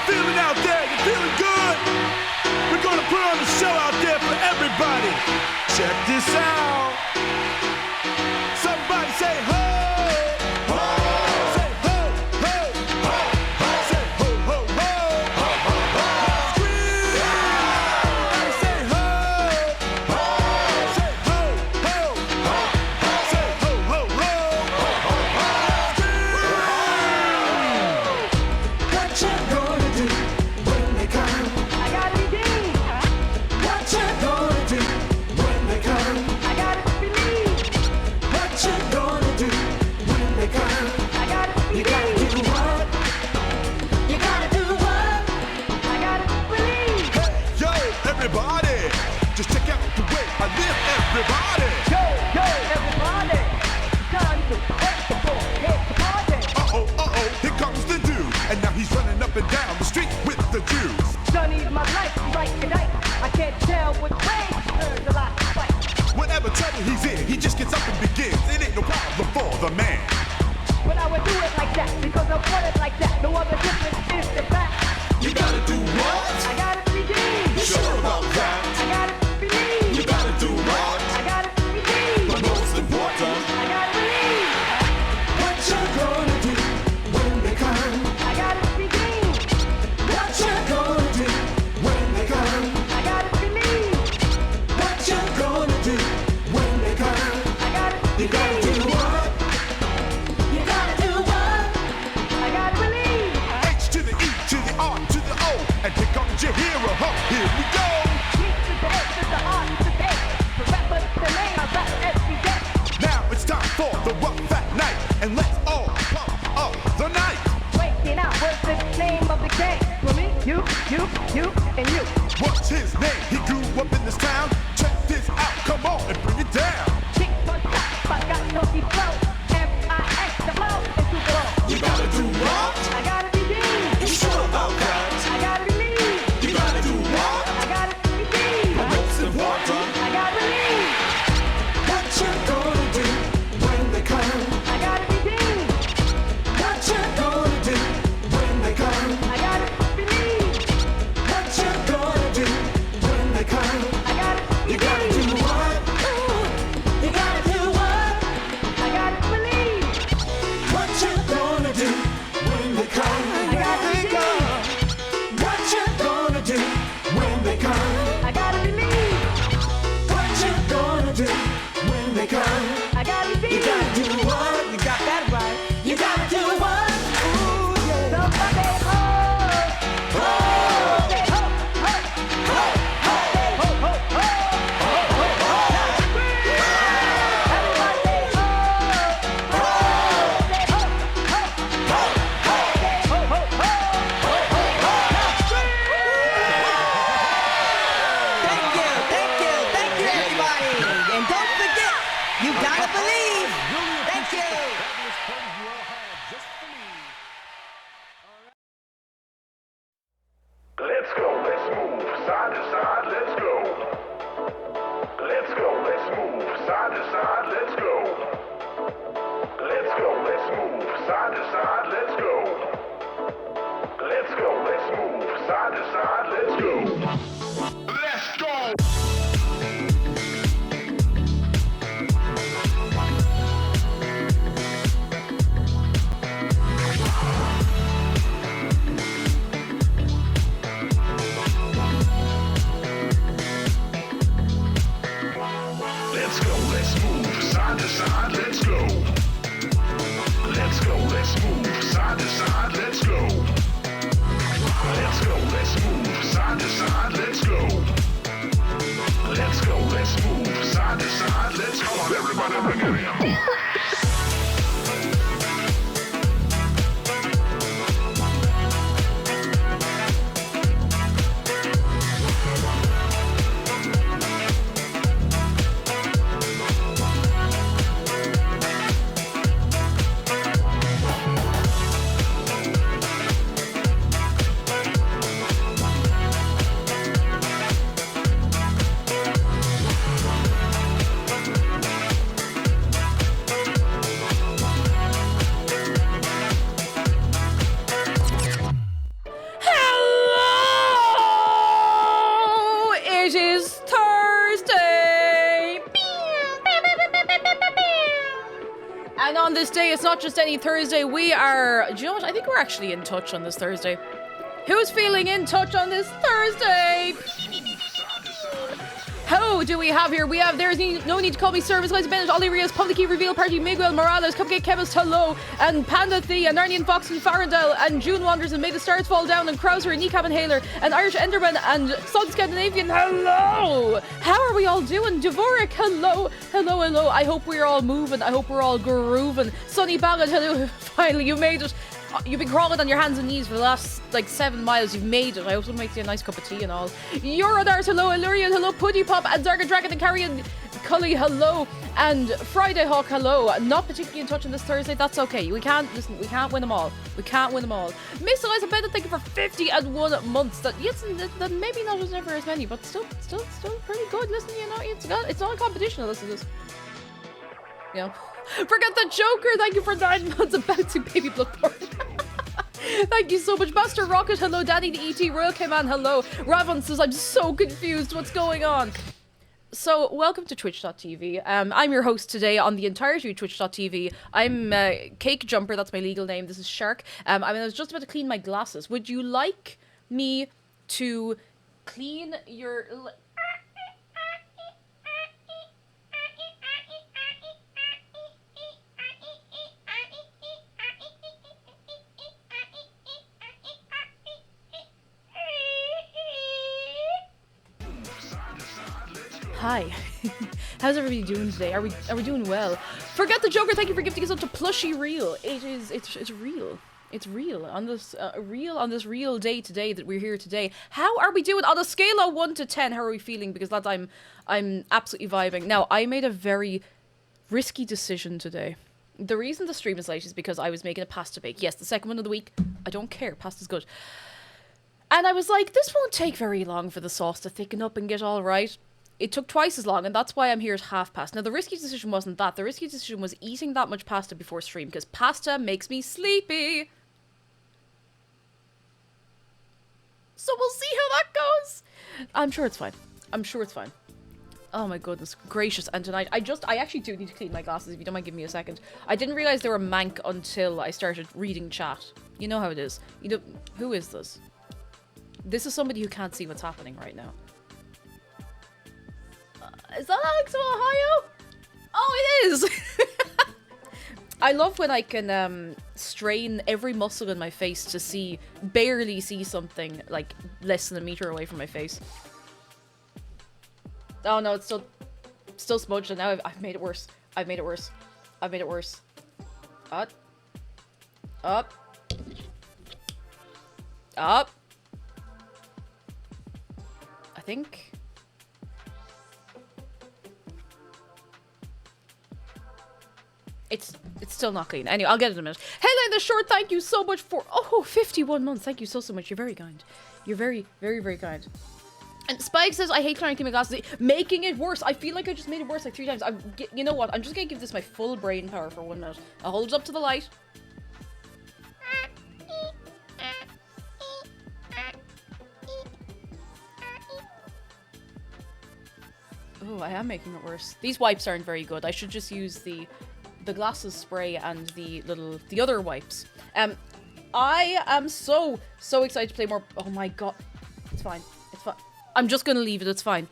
feeling out there? You feeling good? We're gonna put on a show out there for everybody. Check this out. Somebody say ho! Ho! Say ho, ho, ho, ho. Say ho, ho, ho. Ho, ho, ho. Scream! Say ho! Ho! Say ho, ho, ho, ho. Say ho, ho, ho. Ho, ho, ho. Scream! What you gonna do when they come? I gotta be deep. What you gonna do when they come? I gotta believe. What you gonna do when they come? I gotta You gotta believe. do what? You gotta do what? I gotta believe. Hey, yo, everybody, just check out the way I live, everybody. Yo, everybody. Time to hit the floor, hit the party. Uh-oh, here comes the dude. And now he's running up and down the street with the Jews. Sonny's my life, right tonight. I can't tell which way to turn the light. Fight. Whatever trouble he's in, he just gets up and begins. It ain't no problem for the man. But I would do it like that because I want it like that. No other difference is the fact. You gotta do what? I gotta believe. You sure about that? I gotta believe. You gotta do what? I gotta believe. But most important, I gotta believe. What you gonna do when they come? I gotta believe. What you gonna do when they come? I gotta believe. What you gonna do when they come? I gotta You gotta do believe. what? You gotta do what? I gotta believe. H to the E to the R to the O. And here comes your hero, huh? Here we go. Keep to the H to the R to the A. The rapper's the name I rap every day. Now it's time for the rough fat night. And let's all pump up the night. Waking out was the name of the game. For me, you, and you. What's his name? He grew up in this town. Check this out, come on and bring it down. Chicks on top, I got funky flow. M-I-X, the flow is too low. You gotta do what? I gotta believe. You sure about that? I gotta believe. You gotta do what? I gotta believe. Most important, I gotta believe. What you gonna do when they come? I gotta believe. What you gonna do when they come? I gotta believe. What you gonna do when they come? I gotta You gotta do believe. what? You gotta do what? I gotta believe. What you gonna do when they come? I gotta believe. What you gonna do when they come? I gotta believe. What you gonna do when they come? I gotta You believe. gotta do what? You got that right. You gotta do what? Somebody ho! Ho! Say ho! Ho! Ho! Ho! Say ho! Ho! Ho! Ho! Ho! Ho! Everybody say ho! Ho! Say ho! Ho! Ho! Ho! Say ho! Ho! Ho! Ho! Ho! Ho! Thank you, everybody. And don't forget, you gotta believe. Thank you. Let's go, let's move side to side, let's go. Let's go, let's move side to side, let's go. Let's go, let's move side to side, let's go. Let's go, let's move side to side, let's go. Let's go. Let's go, let's move side to side, let's go. Let's go, let's move side to side, let's go. Let's go, let's move side to side, let's go. Let's go, let's move side to side, let's go. Come on, everybody, bring it in. Thursday. It's not just any Thursday. We are, do you know what? I think we're actually in touch on this Thursday. Who's feeling in touch on this Thursday? Who do we have here? We have There's No Need to Call Me Service, Liza Bennett, Ollie Rios, Public Key Reveal Party, Miguel Morales, Cupcake Chemist, Hello, and Panda Thea, and Narnian Fox and Farendale, and June Wanders, and May the Stars Fall Down, and Krauser, and Kneecap Inhaler, and Irish Enderman, and Salt Scandinavian, hello! How are we all doing? Dvorak, hello, hello, hello. I hope we're all moving. I hope we're all grooving. Sunny Ballad, hello. Finally, you made it. You've been crawling on your hands and knees for the last, 7 miles. You've made it. I hope it makes you a nice cup of tea and all. Eurodars, hello. Illurian, hello. Puddy Pop, and Darga Dragon, and Carrion Cully, hello. And Friday Hawk, hello. Not particularly in touch on this Thursday. That's okay. We can't win them all. We can't win them all. Miss Eliza Bennett, thank you for 51 months. That maybe not as never as many, but still pretty good. Listen, it's not a competition. Listen to this. Forget the Joker. Thank you for 9 months of bouncing baby Bloodborne. Thank you so much. Master Rocket, hello. Danny the ET, Royal K-Man, hello. Ravon says, I'm so confused. What's going on? So, welcome to Twitch.tv. I'm your host today on the entirety of Twitch.tv. I'm Cake Jumper, that's my legal name. This is Shark. I was just about to clean my glasses. Would you like me to clean your... Hi. How's everybody doing today? Are we doing well? Forget the Joker. Thank you for gifting us up to Plushie Real. It's real. It's real on this real day today that we're here today. How are we doing on a scale of 1 to 10? How are we feeling? Because lads, I'm absolutely vibing. Now, I made a very risky decision today. The reason the stream is late is because I was making a pasta bake. Yes, the second one of the week. I don't care. Pasta's good. And I was like, this won't take very long for the sauce to thicken up and get all right. It took twice as long, and that's why I'm here at half past. Now, the risky decision wasn't that. The risky decision was eating that much pasta before stream, because pasta makes me sleepy. So we'll see how that goes. I'm sure it's fine. Oh my goodness gracious. And tonight, I actually do need to clean my glasses, if you don't mind giving me a second. I didn't realize they were mank until I started reading chat. You know how it is. Who is this? This is somebody who can't see what's happening right now. Is that Alex from Ohio? Oh, it is! I love when I can strain every muscle in my face to barely see something like less than a meter away from my face. Oh no, it's still smudged, and now I've made it worse. Up. I think... It's still not clean. Anyway, I'll get it in a minute. Headline the short, thank you so much for 51 months. Thank you so much. You're very kind. You're very, very, very kind. And Spike says, I hate trying to clean my glasses. Making it worse. I feel like I just made it worse like 3 times. You know what? I'm just going to give this my full brain power for 1 minute. I'll hold it up to the light. Oh, I am making it worse. These wipes aren't very good. I should just use the glasses spray and the other wipes. I am so excited to play more. Oh my god. It's fine. I'm just gonna leave it. It's fine.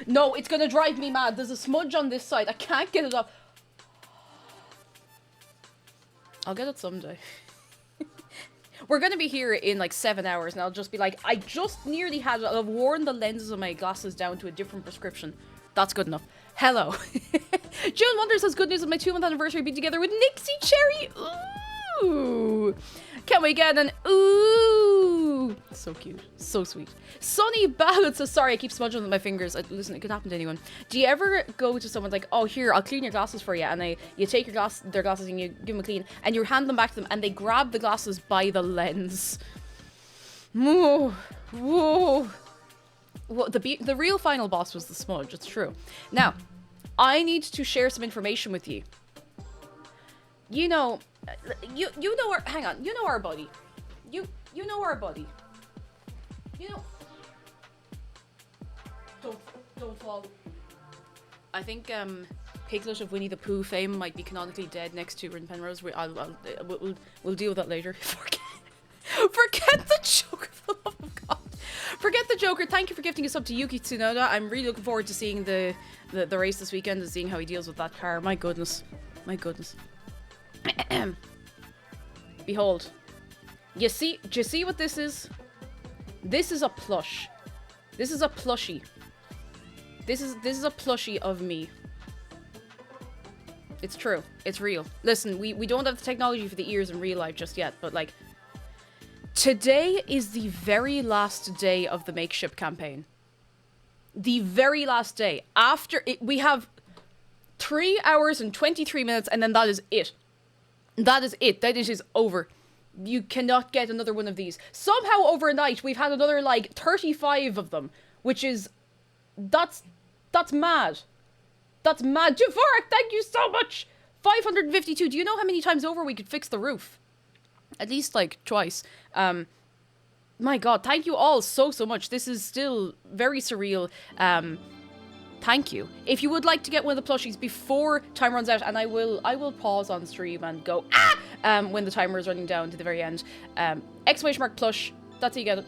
No, it's gonna drive me mad. There's a smudge on this side. I can't get it off. I'll get it someday. We're gonna be here in like 7 hours, and I'll just be like, I just nearly had it. I've worn the lenses of my glasses down to a different prescription. That's good enough. Hello. June Wonders has good news of my 2-month anniversary being together with Nixie Cherry. Ooh. Can't wait again. And ooh. So cute. So sweet. Sunny Ballad says, sorry, I keep smudging with my fingers. Listen, it could happen to anyone. Do you ever go to someone like, oh, here, I'll clean your glasses for you. And you take their glasses and you give them a clean. And you hand them back to them. And they grab the glasses by the lens. Whoa. Whoa. Well, the real final boss was the smudge. It's true. Now, I need to share some information with you. You know our, hang on, you know our buddy. You know our buddy. You know, don't fall. I think Piglet of Winnie the Pooh fame might be canonically dead next to Rin Penrose. We'll deal with that later. Forget the Joker, for the love of God. Forget the Joker. Thank you for gifting us up to Yuki Tsunoda. I'm really looking forward to seeing the race this weekend and seeing how he deals with that car. My goodness. My goodness. Behold. Do you see what this is? This is a plush. This is a plushie. This is a plushie of me. It's true. It's real. Listen, we don't have the technology for the ears in real life just yet, but like, today is the very last day of the Make Ship campaign. The very last day. After it, we have 3 hours and 23 minutes, and then that is it. That is it. That it is over. You cannot get another one of these. Somehow overnight, we've had another, like, 35 of them, which is... That's mad. That's mad. Javarik, thank you so much! 552. Do you know how many times over we could fix the roof? At least, like, twice. My God, thank you all so much. This is still very surreal. Thank you. If you would like to get one of the plushies before time runs out, and I will pause on stream and go, when the timer is running down to the very end. Exclamation mark plush. That's how you get it.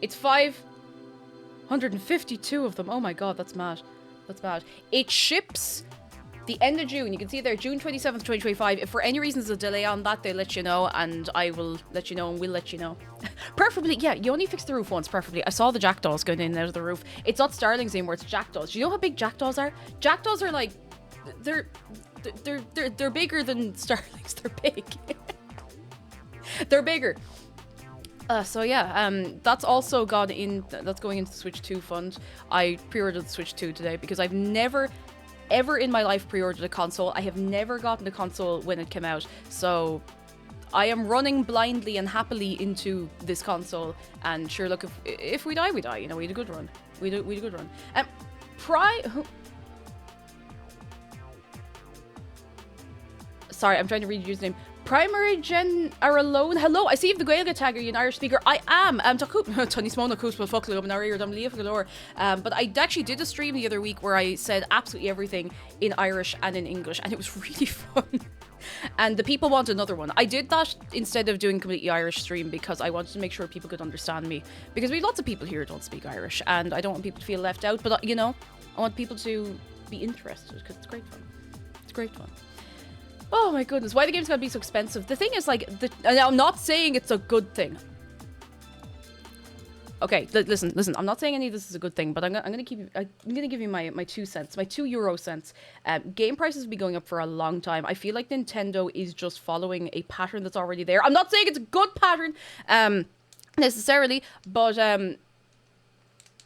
It's 552 of them. Oh my God, that's mad. That's bad. It ships the end of June. You can see there, June 27th, 2025. If for any reason there's a delay on that, they'll let you know, and I will let you know, and we'll let you know. Preferably, yeah, you only fix the roof once, preferably. I saw the jackdaws going in and out of the roof. It's not starlings anymore, it's jackdaws. Do you know how big jackdaws are? Jackdaws are like, they're bigger than starlings. They're big. They're bigger. So yeah, that's also gone in, that's going into the Switch 2 fund. I pre-ordered the Switch 2 today because I've never, ever in my life pre-ordered a console. I have never gotten a console when it came out. So I am running blindly and happily into this console. And sure, look, if we die, we die. You know, we had a good run. We had a good run. Sorry, I'm trying to read your username. Primary Gen are alone. Hello, I see if the Gaelga tag, are you an Irish speaker? I am. Tony Smona Cuspa Fuckle of an Irish galore. But I actually did a stream the other week where I said absolutely everything in Irish and in English, and it was really fun. And the people want another one. I did that instead of doing completely Irish stream because I wanted to make sure people could understand me. Because we have lots of people here who don't speak Irish, and I don't want people to feel left out. But you know, I want people to be interested because it's great fun. It's great fun. Oh my goodness, why the game's gotta be so expensive? The thing is, like, and I'm not saying it's a good thing. Okay, listen, I'm not saying any of this is a good thing, but I'm gonna give you my 2 cents, my 2 euro cents. Game prices will be going up for a long time. I feel like Nintendo is just following a pattern that's already there. I'm not saying it's a good pattern, necessarily, but,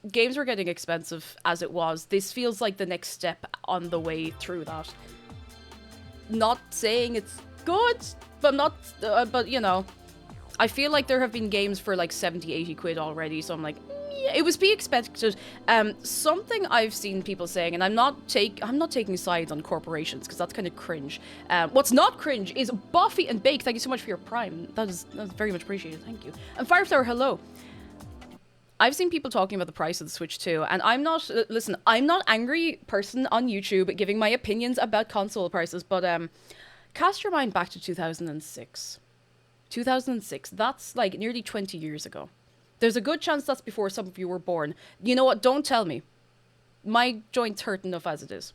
games were getting expensive as it was. This feels like the next step on the way through that. Not saying it's good, but but you know, I feel like there have been games for like 70, 80 quid already, so I'm like, yeah, it was be expected. Something I've seen people saying, and I'm not taking sides on corporations because that's kind of cringe. What's not cringe is Buffy and Bake. Thank you so much for your Prime. That's very much appreciated. Thank you. And Fireflower, hello. I've seen people talking about the price of the Switch 2, and I'm not, listen, I'm not angry person on YouTube giving my opinions about console prices, but cast your mind back to 2006. 2006, that's like nearly 20 years ago. There's a good chance that's before some of you were born. You know what, don't tell me. My joints hurt enough as it is.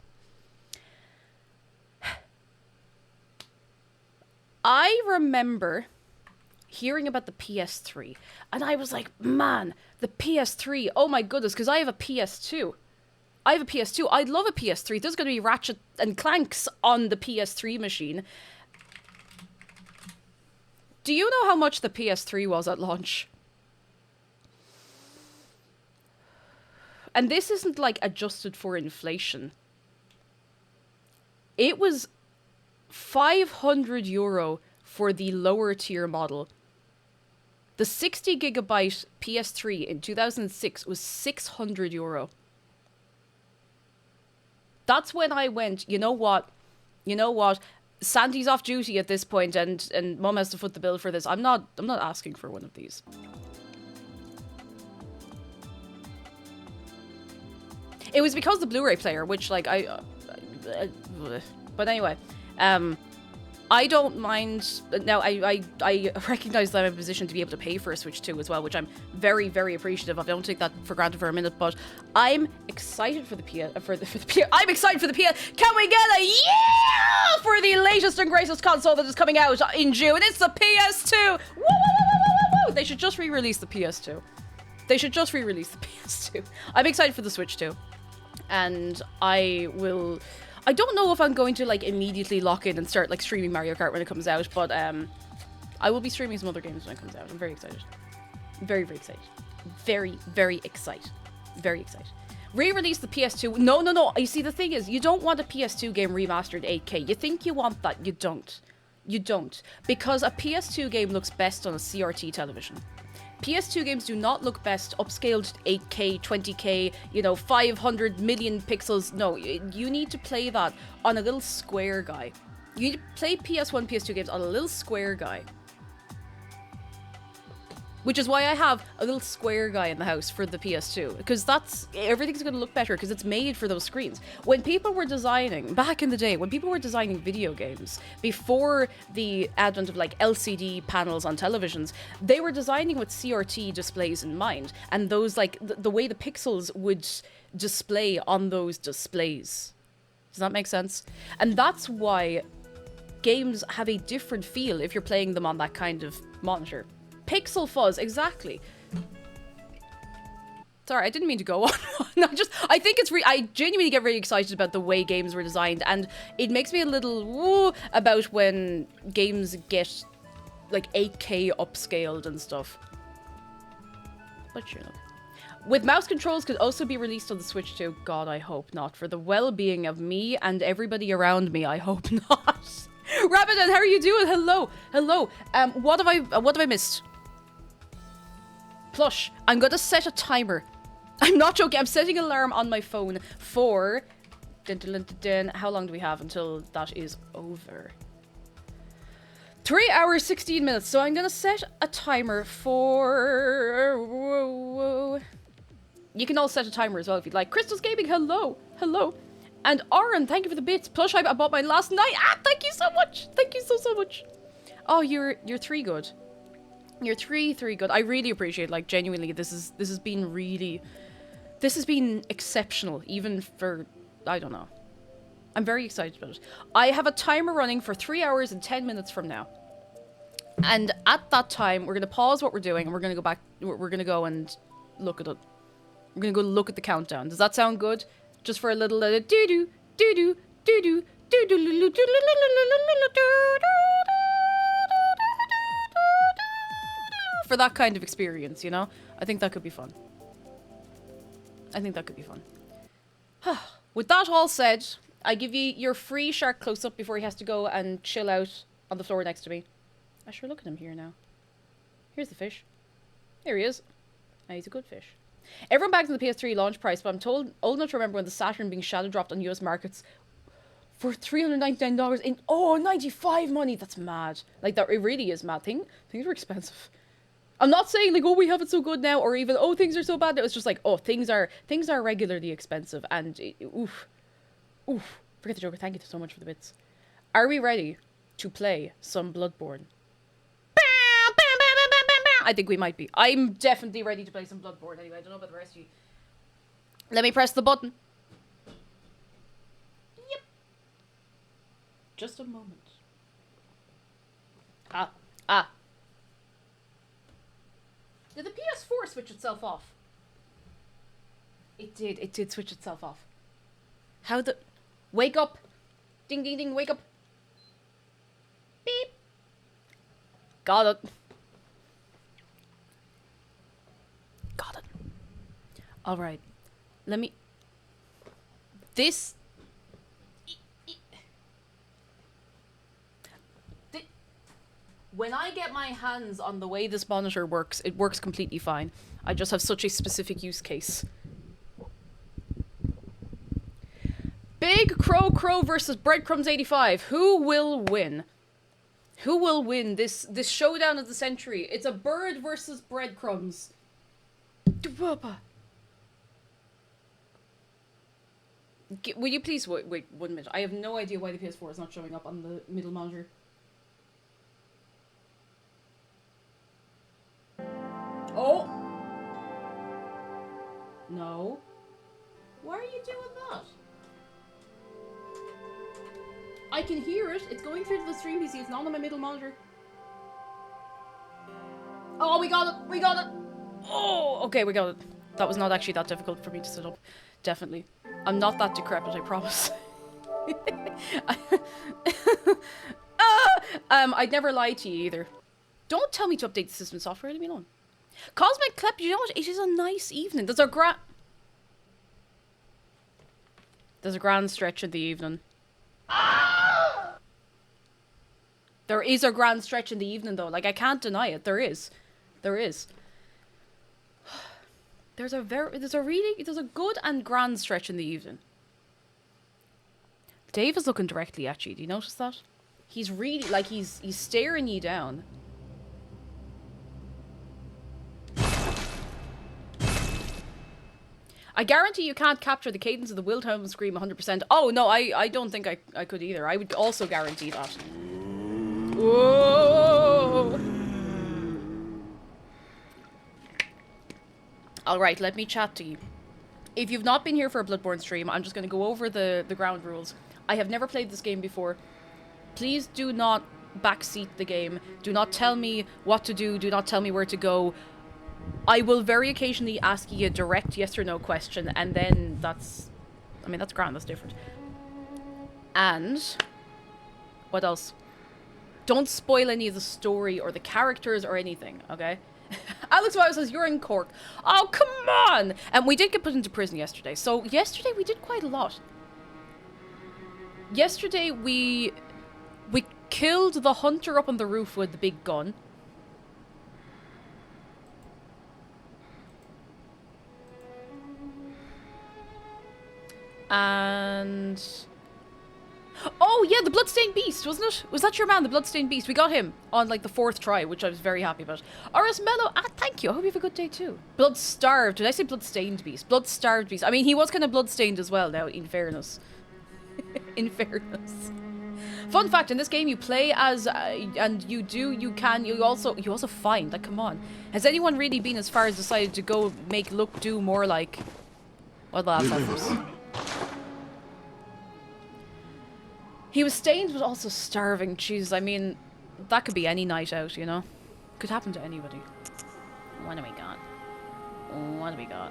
I remember hearing about the PS3, and I was like, man, the PS3, oh my goodness, because I have a PS2. I'd love a PS3. There's going to be Ratchet and Clanks on the PS3 machine. Do you know how much the PS3 was at launch? And this isn't like adjusted for inflation. It was €500 for the lower tier model. The 60 gigabyte PS3 in 2006 was €600. That's when I went, you know what? Sandy's off duty at this point, and Mum has to foot the bill for this. I'm not asking for one of these. It was because the Blu-ray player, which like But anyway, I don't mind. Now, I recognize that I'm in a position to be able to pay for a Switch 2 as well, which I'm very, very appreciative of. I don't take that for granted for a minute, but I'm excited for the I'm excited for the PS. Can we get a yeah for the latest and greatest console that is coming out in June? It's the PS2. Woo, woo, woo, woo, woo, woo. They should just re-release the PS2. They should just re-release the PS2. I'm excited for the Switch 2, and I don't know if I'm going to like immediately lock in and start like streaming Mario Kart when it comes out, but I will be streaming some other games when it comes out. I'm very excited. Very, very excited. Very, very excited. Very excited. Re-release the PS2. No. You see, the thing is, you don't want a PS2 game remastered 8K. You think you want that. You don't. You don't. Because a PS2 game looks best on a CRT television. PS2 games do not look best upscaled 8K, 20K, 500 million pixels. No, you need to play that on a little square guy. You need to play PS1, PS2 games on a little square guy. Which is why I have a little square guy in the house for the PS2. Because everything's going to look better because it's made for those screens. When people were designing, back in the day, when people were designing video games, before the advent of like LCD panels on televisions, they were designing with CRT displays in mind. And those like, the way the pixels would display on those displays. Does that make sense? And that's why games have a different feel if you're playing them on that kind of monitor. Pixel fuzz, exactly. Sorry, I didn't mean to go on. I think I genuinely get really excited about the way games were designed, and it makes me a little woo about when games get like 8K upscaled and stuff. But sure enough. With mouse controls could also be released on the Switch 2. God, I hope not. For the well-being of me and everybody around me, I hope not. Rabbidan, how are you doing? Hello. What have I missed? Plush, I'm gonna set a timer. I'm not joking. I'm setting an alarm on my phone for... How long do we have until that is over? 3 hours, 16 minutes. So I'm gonna set a timer for... You can all set a timer as well if you'd like. Crystal's Gaming, hello. And Aaron, thank you for the bits. Plush, I bought mine last night. Thank you so much. Thank you so much. Oh, you're 3 good. You're 3 good. I really appreciate, like, genuinely, this has been exceptional, even for, I don't know. I'm very excited about it. I have a timer running for 3 hours and 10 minutes from now. And at that time, we're going to pause what we're doing, and we're going to go back, we're going to go and look at it. We're going to go look at the countdown. Does that sound good? Just for a little doo-doo, doo-doo, doo-doo, doo-doo, for that kind of experience, I think that could be fun. With that all said, I give you your free shark close-up before he has to go and chill out on the floor next to me. I sure look at him here now. Here's the fish. Here he is. He's a good fish. Everyone bags on the PS3 launch price, but I'm old enough to remember when the Saturn being shadow dropped on US markets for $399 in 95 money. That's mad. Like, that, it really is mad. Things are expensive. I'm not saying like, oh, we have it so good now, or even, oh, things are so bad. It was just like, oh, things are regularly expensive, and oof. Forget the Joker. Thank you so much for the bits. Are we ready to play some Bloodborne? I think we might be. I'm definitely ready to play some Bloodborne anyway. I don't know about the rest of you. Let me press the button. Yep. Just a moment. Did the PS4 switch itself off? It did switch itself off. How the... Wake up! Ding, ding, ding, wake up! Beep! Got it. Alright. Let me... When I get my hands on the way this monitor works, it works completely fine. I just have such a specific use case. Big Crow versus Breadcrumbs 85. Who will win? Who will win this showdown of the century? It's a bird versus breadcrumbs. Will you please wait 1 minute? I have no idea why the PS4 is not showing up on the middle monitor. Oh! No. Why are you doing that? I can hear it. It's going through to the stream PC. It's not on my middle monitor. Oh, we got it! We got it! Oh! Okay, we got it. That was not actually that difficult for me to set up. Definitely. I'm not that decrepit, I promise. I'd never lie to you either. Don't tell me to update the system software, leave me alone. Cosmic Clep, you know what? It is a nice evening. There's a grand stretch in the evening. There is a grand stretch in the evening, though. Like, I can't deny it. There is. There is. There's a good and grand stretch in the evening. Dave is looking directly at you. Do you notice that? He's really, like, he's staring you down. I guarantee you can't capture the cadence of the Wilhelm scream 100%. Oh, no, I don't think I could either. I would also guarantee that. Whoa! Alright, let me chat to you. If you've not been here for a Bloodborne stream, I'm just going to go over the ground rules. I have never played this game before. Please do not backseat the game. Do not tell me what to do. Do not tell me where to go. I will very occasionally ask you a direct yes or no question, and then that's... I mean, that's grand, that's different. And... what else? Don't spoil any of the story or the characters or anything, okay? Alex Wiles says, you're in Cork. Oh, come on! And we did get put into prison yesterday. So, yesterday we did quite a lot. Yesterday we killed the hunter up on the roof with the big gun. And... oh, yeah, the Bloodstained Beast, wasn't it? Was that your man, the Bloodstained Beast? We got him on, like, the 4th try, which I was very happy about. Rs Mello, thank you. I hope you have a good day, too. Blood-starved. Did I say Bloodstained Beast? Blood-starved Beast. I mean, he was kind of blood-stained as well, now, in fairness. In fairness. Fun fact, in this game, you play as, and you also find, like, come on. Has anyone really been as far as decided to go do more like... what the last offers? He was stained, but also starving. Jeez, I mean, that could be any night out, you know? Could happen to anybody. What do we got? What do we got?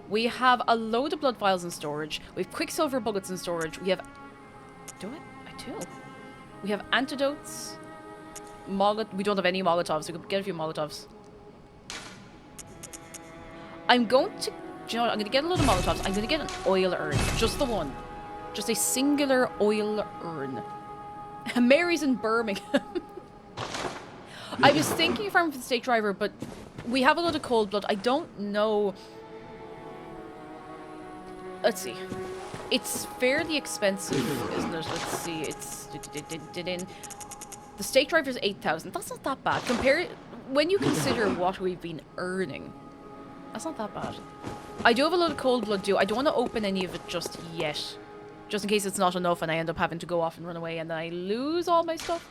We have a load of blood vials in storage. We have quicksilver bullets in storage. We have... do it? I do. We have antidotes. We don't have any Molotovs. We could get a few Molotovs. I'm going to... do you know what? I'm going to get a load of Molotovs. I'm going to get an oil urn. Just the one. Just a singular oil urn. Mary's in Birmingham. I was thinking if I'm for the steak driver, but we have a lot of cold blood. I don't know. Let's see. It's fairly expensive, isn't it? Let's see. It's... the steak driver is 8,000. That's not that bad. When you consider what we've been earning. That's not that bad. I do have a lot of cold blood too. I don't want to open any of it just yet. Just in case it's not enough and I end up having to go off and run away and then I lose all my stuff.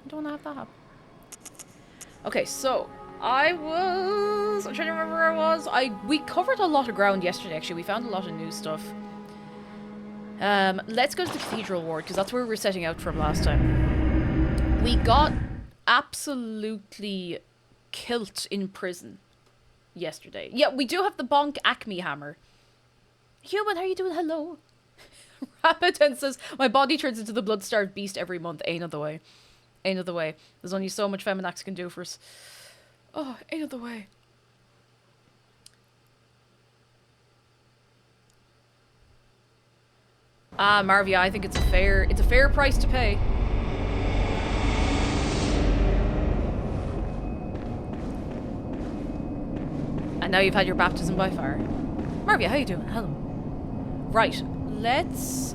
I don't want to have that happen. Okay, so I'm trying to remember where I was. We covered a lot of ground yesterday, actually. We found a lot of new stuff. Let's go to the Cathedral Ward, because that's where we were setting out from last time. We got absolutely kilt in prison yesterday. Yeah, we do have the Bonk Acme Hammer. Human, how are you doing? Hello. Rapidan says, my body turns into the blood-starved beast every month. Ain't of the way. Ain't of the way. There's only so much Feminax can do for us. Oh, ain't of the way. Ah, Marvia, I think it's a fair price to pay. And now you've had your baptism by fire. Marvia, how you doing? Hello. Right, let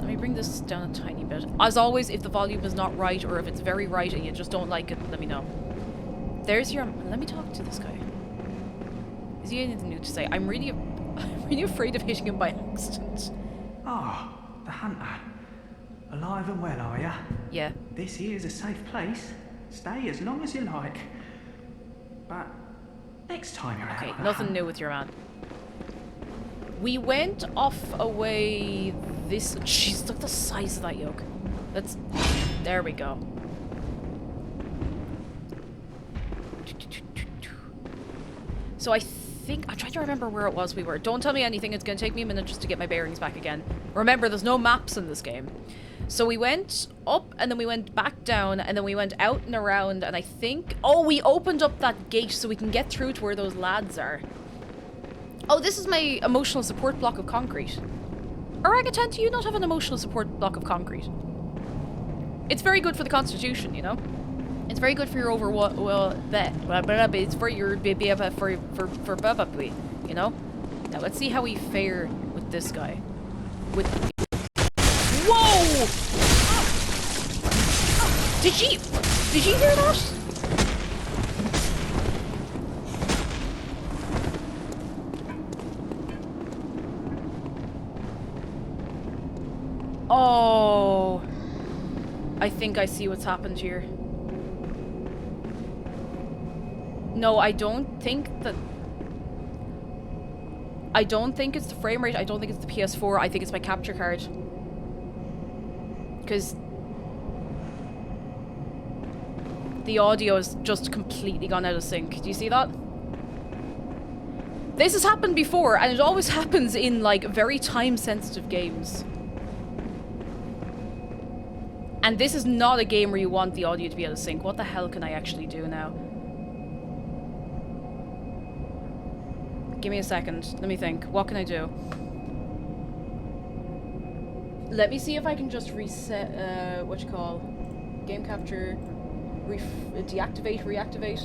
me bring this down a tiny bit. As always, if the volume is not right or if it's very right and you just don't like it, let me know. There's your... let me talk to this guy. Is he anything new to say? I'm really I'm really afraid of hitting him by accident. Ah, the hunter. Alive and well, are ya? Yeah. This here's a safe place. Stay as long as you like. But next time you're Okay, out on a nothing hunt, new with your man. We went off away this... Jeez, look at the size of that yoke. Let's... There we go. So I think... I'm trying to remember where it was we were. Don't tell me anything. It's going to take me a minute just to get my bearings back again. Remember, there's no maps in this game. So we went up, and then we went back down, and then we went out and around, and I think... Oh, we opened up that gate so we can get through to where those lads are. Oh, this is my emotional support block of concrete. Orangutan, do you not have an emotional support block of concrete? It's very good for the constitution, you know? It's very good for your it's for your for BAYBEEE, you know? Now let's see how we fare with this guy. With Whoa! Did you hear that? Oh, I think I see what's happened here. No, I don't think it's the frame rate. I don't think it's the PS4. I think it's my capture card. Because the audio has just completely gone out of sync. Do you see that? This has happened before, and it always happens in, like, very time-sensitive games. And this is not a game where you want the audio to be out of sync. What the hell can I actually do now? Give me a second. Let me think. What can I do? Let me see if I can just reset, what you call, game capture, deactivate, reactivate.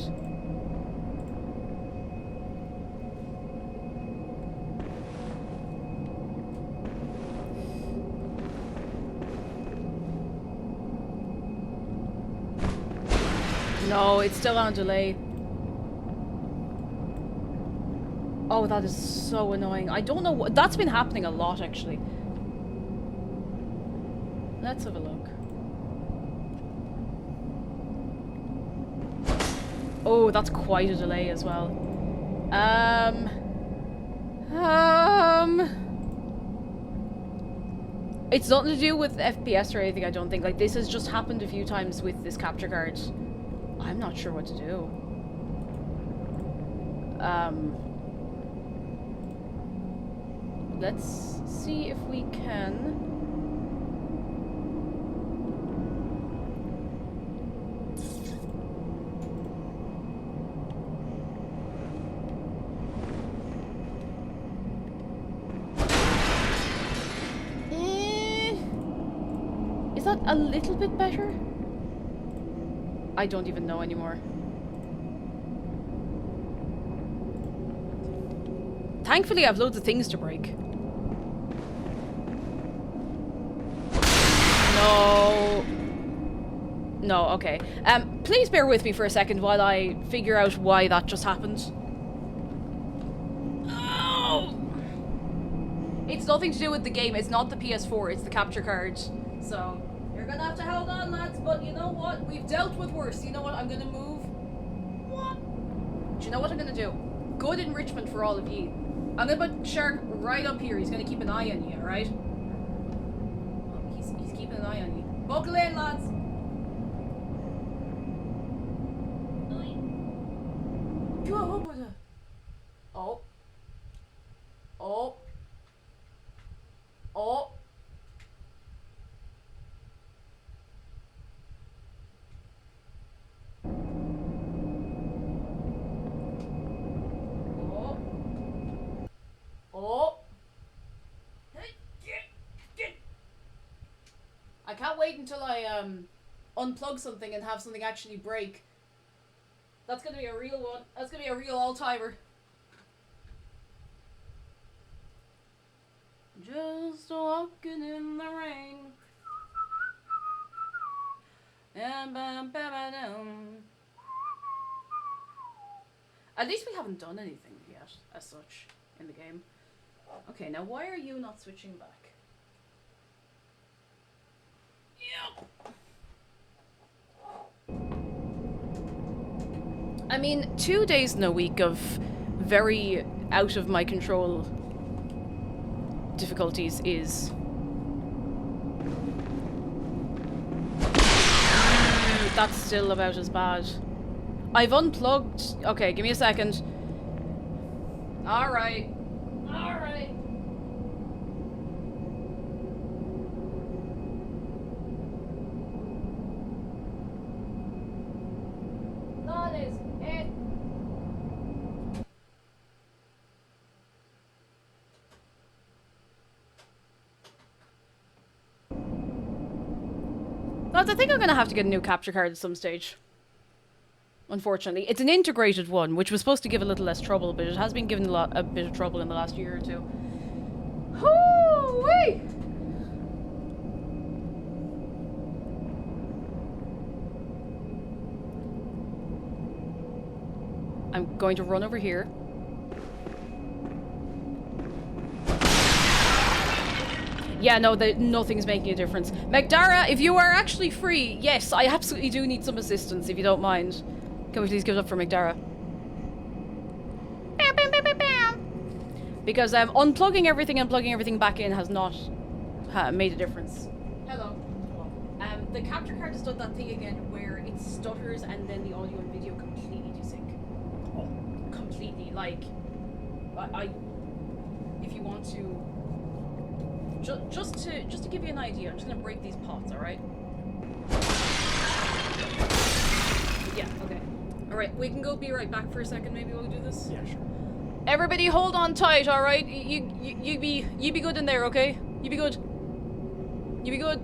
No, it's still on delay. Oh, that is so annoying. I don't know what... That's been happening a lot, actually. Let's have a look. Oh, that's quite a delay as well. It's nothing to do with FPS or anything, I don't think. Like, this has just happened a few times with this capture card. I'm not sure what to do. Let's see if we can... Is that a little bit better? I don't even know anymore. Thankfully, I have loads of things to break. No. No, okay. Please bear with me for a second while I figure out why that just happened. Oh! It's nothing to do with the game. It's not the PS4. It's the capture card. So, you're gonna have to hold on, lads. But you know what? We've dealt with worse. You know what? I'm gonna move. What? Do you know what I'm gonna do? Good enrichment for all of you. I'm gonna put Shark right up here. He's gonna keep an eye on you, alright? Oh, he's keeping an eye on you. Buckle in, lads. Oh. Oh. Oh. Oh. I can't wait until I unplug something and have something actually break. That's gonna be a real one. That's gonna be a real all-timer. Just walking in the rain. At least we haven't done anything yet, as such, in the game. Okay, now why are you not switching back? I mean, 2 days in a week of very out of my control difficulties is... That's still about as bad. I've unplugged... Okay, give me a second. Alright. Alright. That is it. Lads, I think I'm gonna have to get a new capture card at some stage. Unfortunately. It's an integrated one, which was supposed to give a little less trouble, but it has been giving a bit of trouble in the last year or two. Hoo-wee! I'm going to run over here. Yeah, no, nothing's making a difference. Magdara, if you are actually free, yes, I absolutely do need some assistance, if you don't mind. Can we please give it up for Magdara? Because unplugging everything and plugging everything back in has not made a difference. Hello. The capture card has done that thing again where it stutters and then the audio and video completely desync. Oh. Completely. Like, I if you want to... Just to give you an idea, I'm just gonna break these pots, alright? Yeah, okay. Alright, we can go be right back for a second, maybe we'll do this? Yeah, sure. Everybody hold on tight, alright? You be good in there, okay? You be good. You be good.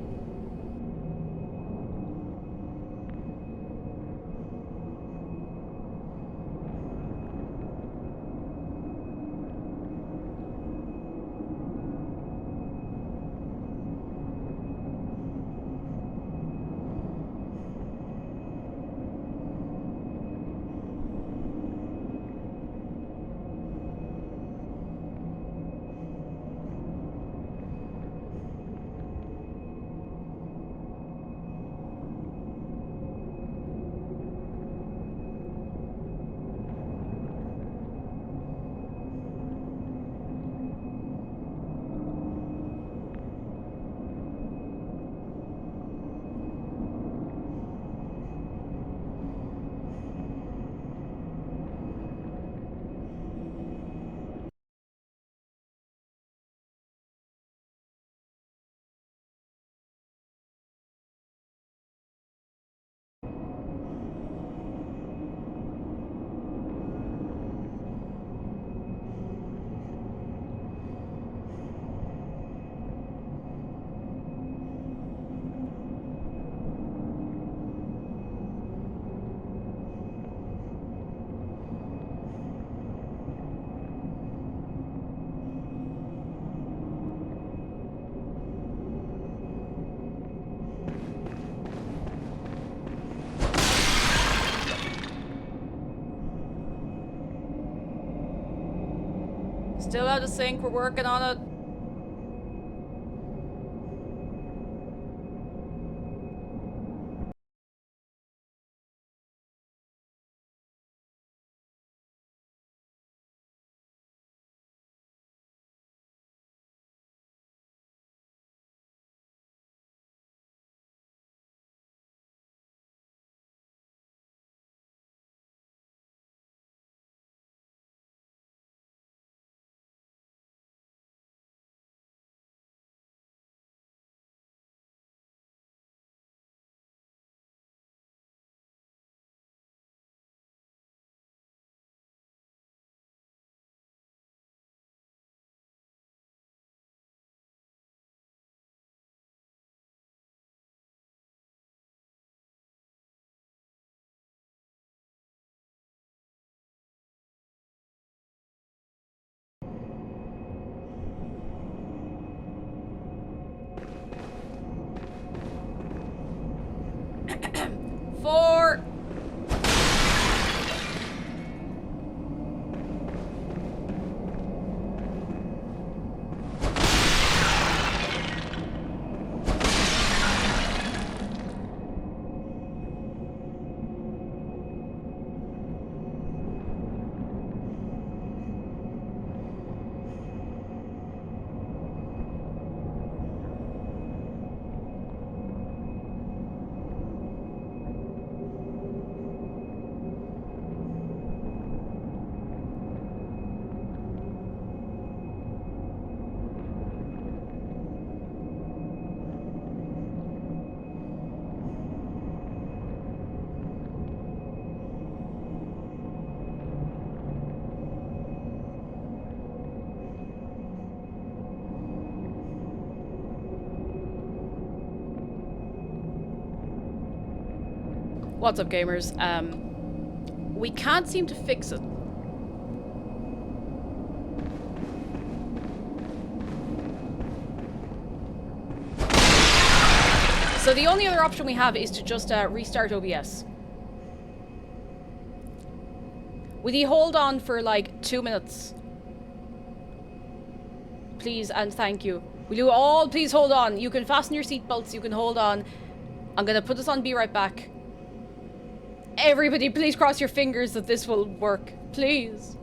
Still out of sync, we're working on it. What's up, gamers? We can't seem to fix it. So the only other option we have is to just restart OBS. Will you hold on for like 2 minutes? Please and thank you. Will you all please hold on? You can fasten your seatbelts, you can hold on. I'm gonna put this on Be Right Back. Everybody please cross your fingers that this will work. Please.